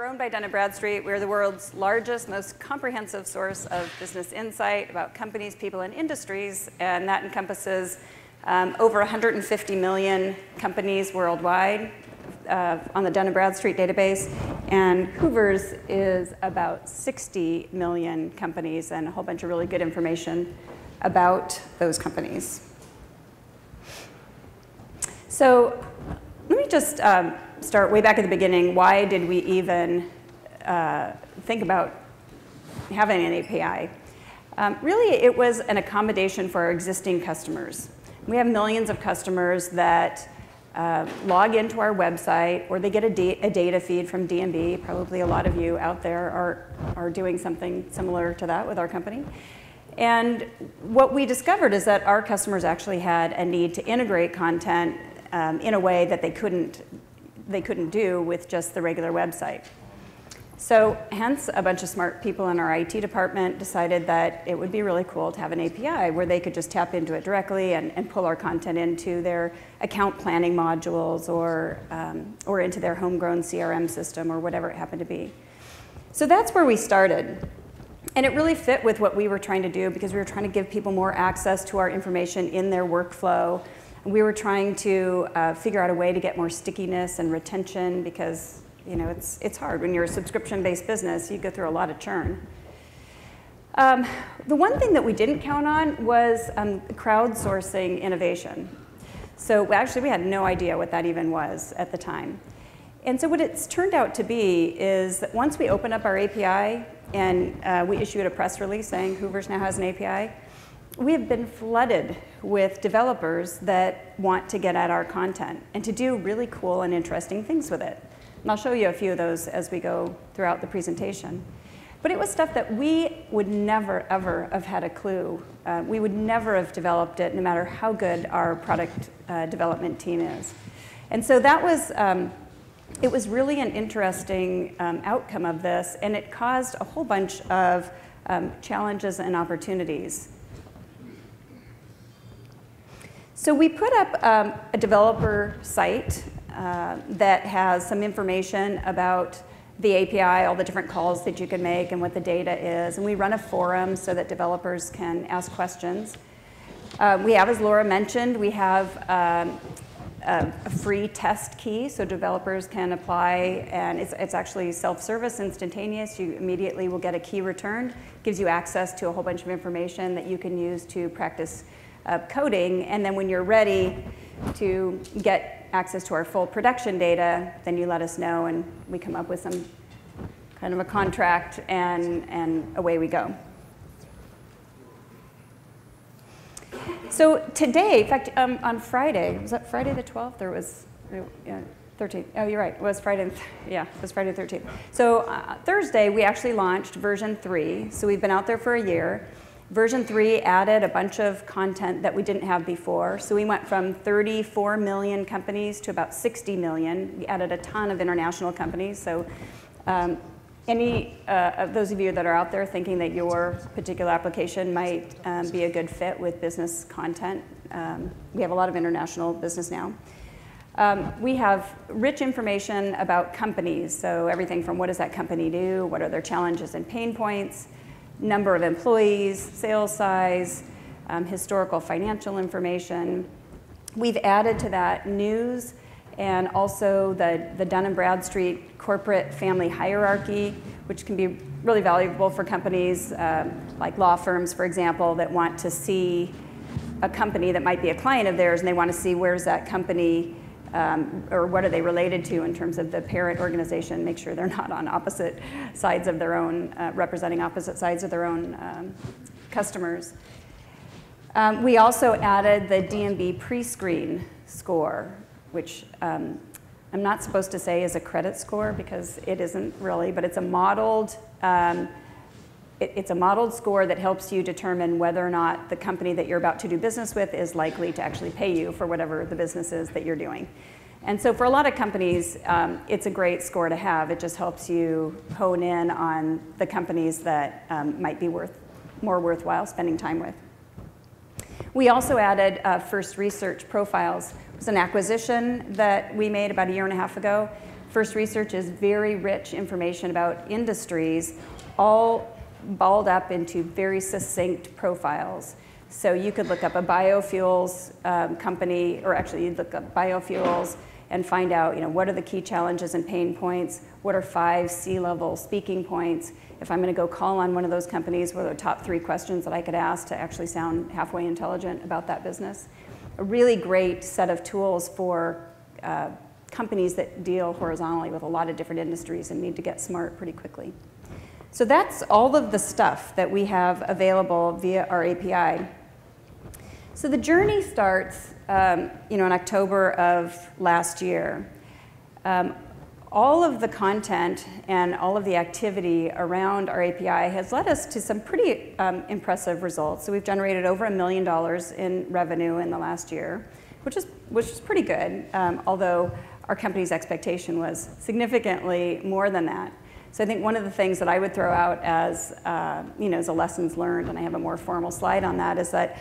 owned by Dun & Bradstreet. We're the world's largest, most comprehensive source of business insight about companies, people, and industries, and that encompasses over 150 million companies worldwide on the Dun & Bradstreet database, and Hoovers is about 60 million companies and a whole bunch of really good information about those companies. So let me just start way back at the beginning. Why did we even think about having an API? Really, it was an accommodation for our existing customers. We have millions of customers that log into our website, or they get a data feed from D&B. Probably a lot of you out there are doing something similar to that with our company. And what we discovered is that our customers actually had a need to integrate content in a way that they couldn't do with just the regular website. So hence, a bunch of smart people in our IT department decided that it would be really cool to have an API where they could just tap into it directly and pull our content into their account planning modules or into their homegrown CRM system or whatever it happened to be. So that's where we started. And it really fit with what we were trying to do because we were trying to give people more access to our information in their workflow. And we were trying to figure out a way to get more stickiness and retention because it's hard. When you're a subscription-based business, you go through a lot of churn. The one thing that we didn't count on was crowdsourcing innovation. So actually, we had no idea what that even was at the time. And so what it's turned out to be is that once we opened up our API and we issued a press release saying Hoovers now has an API, we have been flooded with developers that want to get at our content and to do really cool and interesting things with it. And I'll show you a few of those as we go throughout the presentation. But it was stuff that we would never, ever have had a clue. We would never have developed it no matter how good our product development team is. And so that was, it was really an interesting outcome of this, and it caused a whole bunch of challenges and opportunities. So we put up a developer site that has some information about the API, all the different calls that you can make and what the data is. And we run a forum so that developers can ask questions. We have, as Laura mentioned, we have a free test key so developers can apply, and it's actually self-service, instantaneous. You immediately will get a key returned. Gives you access to a whole bunch of information that you can use to practice coding, and then when you're ready to get access to our full production data, then you let us know and we come up with some kind of a contract and away we go. So today, in fact, on Friday, was that Friday the 12th or was 13th? Oh, you're right, it was Friday, yeah, it was Friday the 13th. So Thursday, we actually launched version 3, so we've been out there for a year. Version 3 added a bunch of content that we didn't have before. So we went from 34 million companies to about 60 million. We added a ton of international companies. So any of those of you that are out there thinking that your particular application might be a good fit with business content, we have a lot of international business now. We have rich information about companies. So everything from what does that company do, what are their challenges and pain points, number of employees, sales size, historical financial information. We've added to that news and also the Dun & Bradstreet corporate family hierarchy, which can be really valuable for companies like law firms, for example, that want to see a company that might be a client of theirs, and they want to see where's that company or what are they related to in terms of the parent organization, make sure they're not on opposite sides of their own, representing opposite sides of their own customers. We also added the D&B pre-screen score, which I'm not supposed to say is a credit score because it isn't really, but it's a modeled score that helps you determine whether or not the company that you're about to do business with is likely to actually pay you for whatever the business is that you're doing. And so for a lot of companies, it's a great score to have. It just helps you hone in on the companies that might be more worthwhile spending time with. We also added First Research Profiles. It was an acquisition that we made about a year and a half ago First Research is very rich information about industries, all balled up into very succinct profiles. So you could look up a biofuels company, or actually you'd look up biofuels and find out, what are the key challenges and pain points? What are 5 C-level speaking points? If I'm going to go call on one of those companies, what are the top 3 questions that I could ask to actually sound halfway intelligent about that business? A really great set of tools for companies that deal horizontally with a lot of different industries and need to get smart pretty quickly. So that's all of the stuff that we have available via our API. So the journey starts in October of last year. All of the content and all of the activity around our API has led us to some pretty impressive results. So we've generated over $1 million in revenue in the last year, which is pretty good, although our company's expectation was significantly more than that. So I think one of the things that I would throw out as, as a lessons learned, and I have a more formal slide on that, is that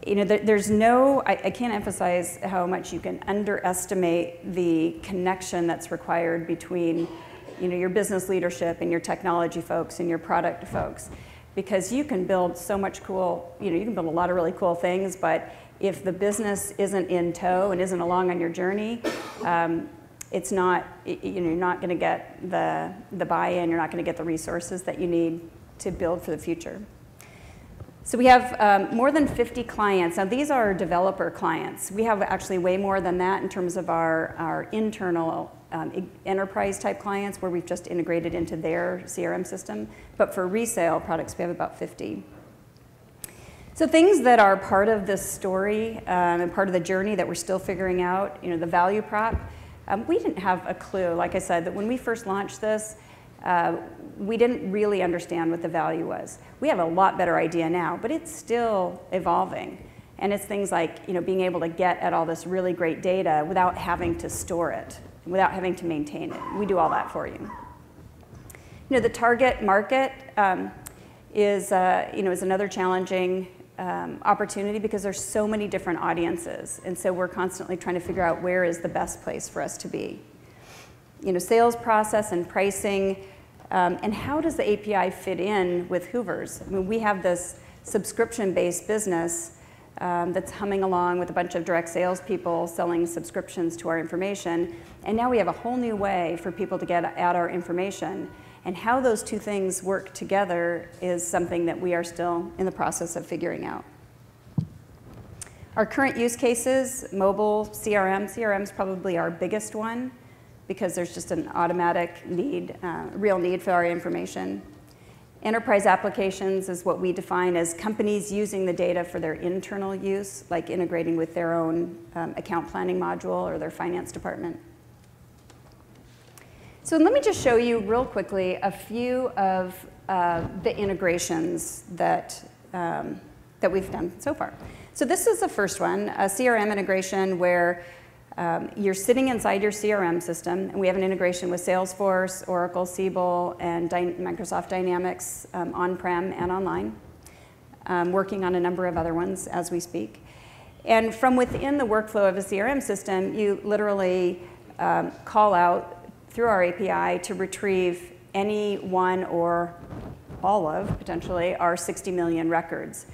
there's no, I can't emphasize how much you can underestimate the connection that's required between your business leadership and your technology folks and your product folks. Because you can build so much cool, you can build a lot of really cool things, but if the business isn't in tow and isn't along on your journey, it's not, you're not going to get the buy-in, you're not going to get the resources that you need to build for the future. So we have more than 50 clients. Now these are developer clients. We have actually way more than that in terms of our internal enterprise type clients where we've just integrated into their CRM system. But for resale products, we have about 50. So things that are part of this story and part of the journey that we're still figuring out, the value prop, we didn't have a clue, like I said, that when we first launched this, we didn't really understand what the value was. We have a lot better idea now, but it's still evolving. And it's things like being able to get at all this really great data without having to store it, without having to maintain it. We do all that for you. The target market is another challenging opportunity because there's so many different audiences. And so we're constantly trying to figure out where is the best place for us to be. Sales process and pricing, and how does the API fit in with Hoovers? I mean, we have this subscription-based business that's humming along with a bunch of direct salespeople selling subscriptions to our information, and now we have a whole new way for people to get at our information. And how those two things work together is something that we are still in the process of figuring out. Our current use cases, mobile, CRM. CRM is probably our biggest one because there's just an automatic need, real need for our information. Enterprise applications is what we define as companies using the data for their internal use, like integrating with their own account planning module or their finance department. So let me just show you real quickly a few of the integrations that we've done so far. So this is the first one, a CRM integration where you're sitting inside your CRM system, and we have an integration with Salesforce, Oracle, Siebel, and Microsoft Dynamics on-prem and online, working on a number of other ones as we speak. And from within the workflow of a CRM system, you literally call out through our API to retrieve any one or all of, potentially, our 60 million records.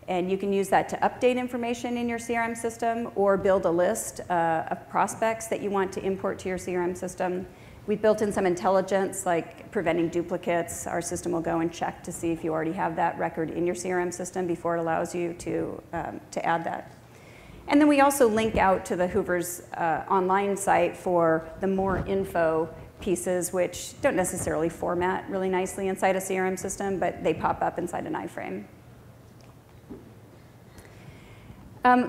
And you can use that to update information in your CRM system or build a list of prospects that you want to import to your CRM system. We've built in some intelligence like preventing duplicates. Our system will go and check to see if you already have that record in your CRM system before it allows you to add that. And then we also link out to the Hoover's online site for the more info pieces, which don't necessarily format really nicely inside a CRM system, but they pop up inside an iframe.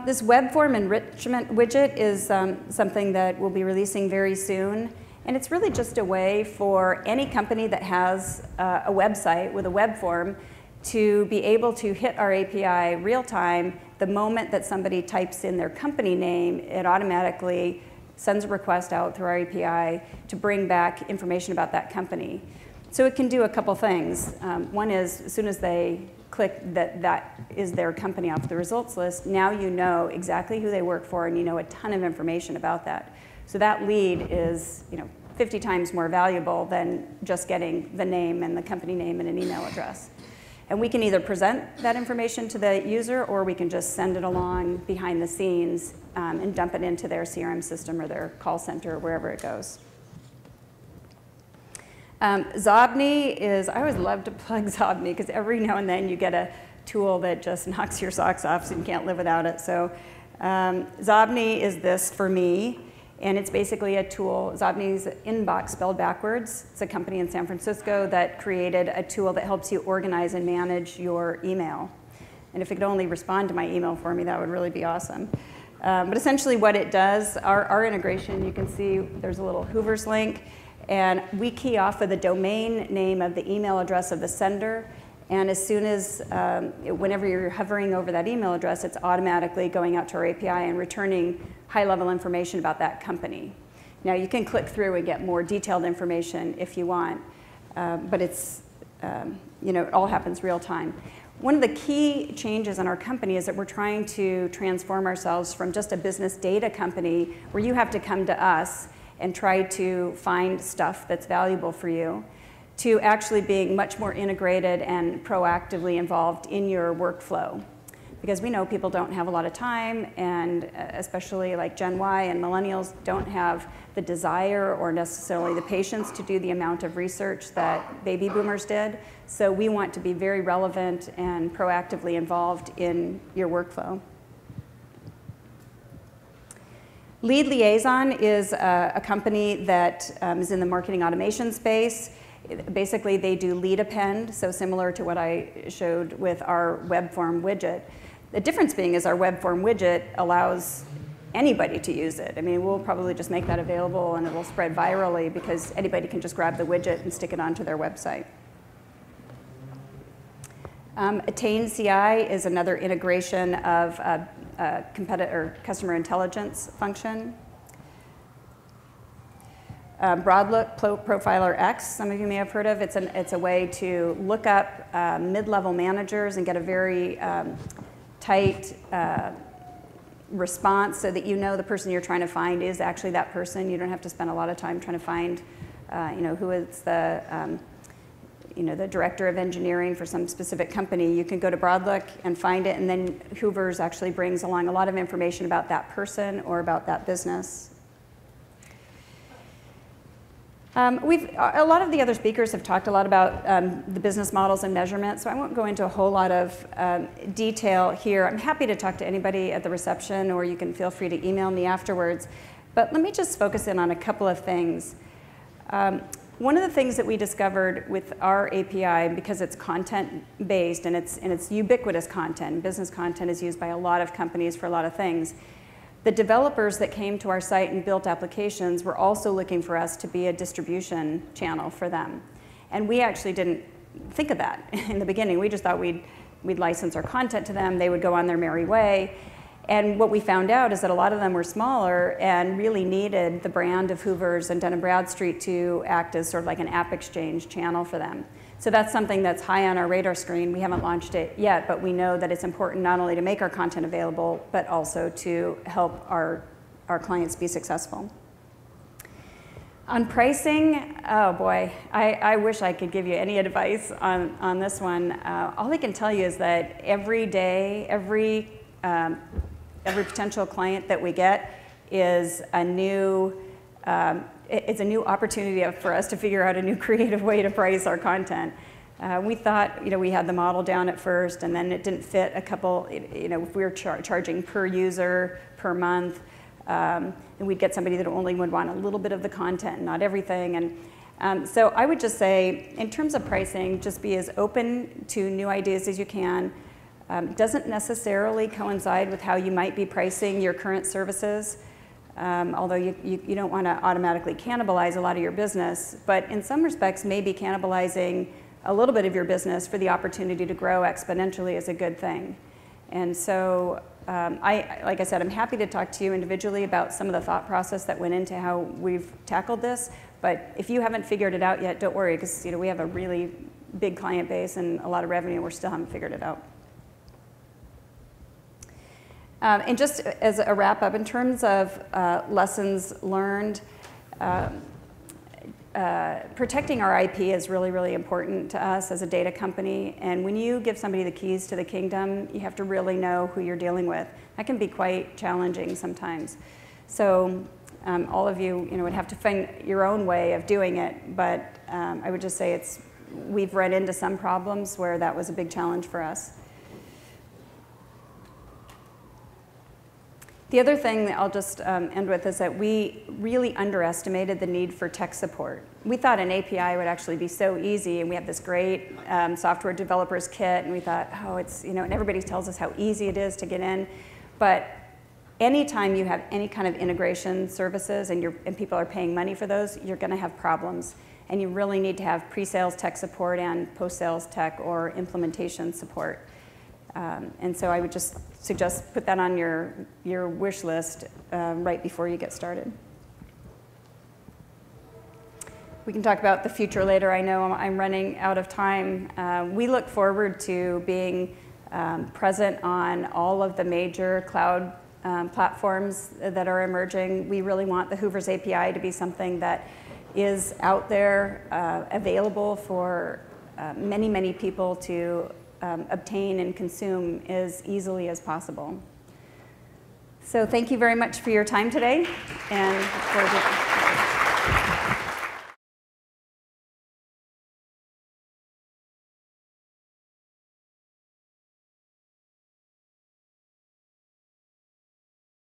This web form enrichment widget is something that we'll be releasing very soon. And it's really just a way for any company that has a website with a web form to be able to hit our API real time. The moment that somebody types in their company name, it automatically sends a request out through our API to bring back information about that company. So it can do a couple things. One is, as soon as they click that is their company off the results list, now you know exactly who they work for and you know a ton of information about that. So that lead is 50 times more valuable than just getting the name and the company name and an email address. And we can either present that information to the user, or we can just send it along behind the scenes and dump it into their CRM system or their call center or wherever it goes. Sogni is, I always love to plug Sogni because every now and then you get a tool that just knocks your socks off so you can't live without it. So Sogni is this for me, and it's basically a tool. Sogni's Inbox spelled backwards. It's a company in San Francisco that created a tool that helps you organize and manage your email. And if it could only respond to my email for me, that would really be awesome. But essentially what it does, our integration, you can see there's a little Hoovers link, and we key off of the domain name of the email address of the sender, and as soon as, whenever you're hovering over that email address, it's automatically going out to our API and returning high-level information about that company. Now, you can click through and get more detailed information if you want, but it's, it all happens real time. One of the key changes in our company is that we're trying to transform ourselves from just a business data company where you have to come to us and try to find stuff that's valuable for you, to actually being much more integrated and proactively involved in your workflow. Because we know people don't have a lot of time, and especially like Gen Y and millennials don't have the desire or necessarily the patience to do the amount of research that baby boomers did. So we want to be very relevant and proactively involved in your workflow. Lead Liaison is a company that is in the marketing automation space. Basically, they do lead append, so similar to what I showed with our web form widget. The difference being is our web form widget allows anybody to use it. I mean, we'll probably just make that available and it will spread virally because anybody can just grab the widget and stick it onto their website. Attain CI is another integration of competitor customer intelligence function. Broadlook Profiler X, some of you may have heard of. It's a way to look up mid-level managers and get a very tight response so that you know the person you're trying to find is actually that person. You don't have to spend a lot of time trying to find, who is the the director of engineering for some specific company. You can go to Broadlook and find it, and then Hoovers actually brings along a lot of information about that person or about that business. A lot of the other speakers have talked a lot about the business models and measurement, so I won't go into a whole lot of detail here. I'm happy to talk to anybody at the reception, or you can feel free to email me afterwards. But let me just focus in on a couple of things. One of the things that we discovered with our API, because it's content-based and it's ubiquitous content, business content is used by a lot of companies for a lot of things, the developers that came to our site and built applications were also looking for us to be a distribution channel for them. And we actually didn't think of that in the beginning. We just thought we'd license our content to them, they would go on their merry way. And what we found out is that a lot of them were smaller and really needed the brand of Hoovers and Dun & Bradstreet to act as sort of like an app exchange channel for them. So that's something that's high on our radar screen. We haven't launched it yet, but we know that it's important not only to make our content available, but also to help our clients be successful. On pricing, oh boy, I wish I could give you any advice on this one. All I can tell you is that every day, every potential client that we get is a new opportunity for us to figure out a new creative way to price our content. We thought, we had the model down at first, and then it didn't fit a couple, if we were charging per user, per month, and we'd get somebody that only would want a little bit of the content and not everything. And so I would just say, in terms of pricing, just be as open to new ideas as you can. Doesn't necessarily coincide with how you might be pricing your current services, although you don't want to automatically cannibalize a lot of your business, but in some respects maybe cannibalizing a little bit of your business for the opportunity to grow exponentially is a good thing. And so like I said, I'm happy to talk to you individually about some of the thought process that went into how we've tackled this, but if you haven't figured it out yet, don't worry, because we have a really big client base and a lot of revenue, we still haven't figured it out. And just as a wrap up, in terms of lessons learned, protecting our IP is really, really important to us as a data company. And when you give somebody the keys to the kingdom, you have to really know who you're dealing with. That can be quite challenging sometimes. So all of you, would have to find your own way of doing it. But I would just say we've run into some problems where that was a big challenge for us. The other thing that I'll just end with is that we really underestimated the need for tech support. We thought an API would actually be so easy, and we have this great software developers kit, and we thought, oh, it's, and everybody tells us how easy it is to get in. But anytime you have any kind of integration services and people are paying money for those, you're going to have problems. And you really need to have pre-sales tech support and post-sales tech or implementation support. And so I would just suggest put that on your wish list right before you get started. We can talk about the future later. I know I'm running out of time. We look forward to being present on all of the major cloud platforms that are emerging. We really want the Hoovers API to be something that is out there, available for many, many people to obtain and consume as easily as possible. So thank you very much for your time today, and look forward to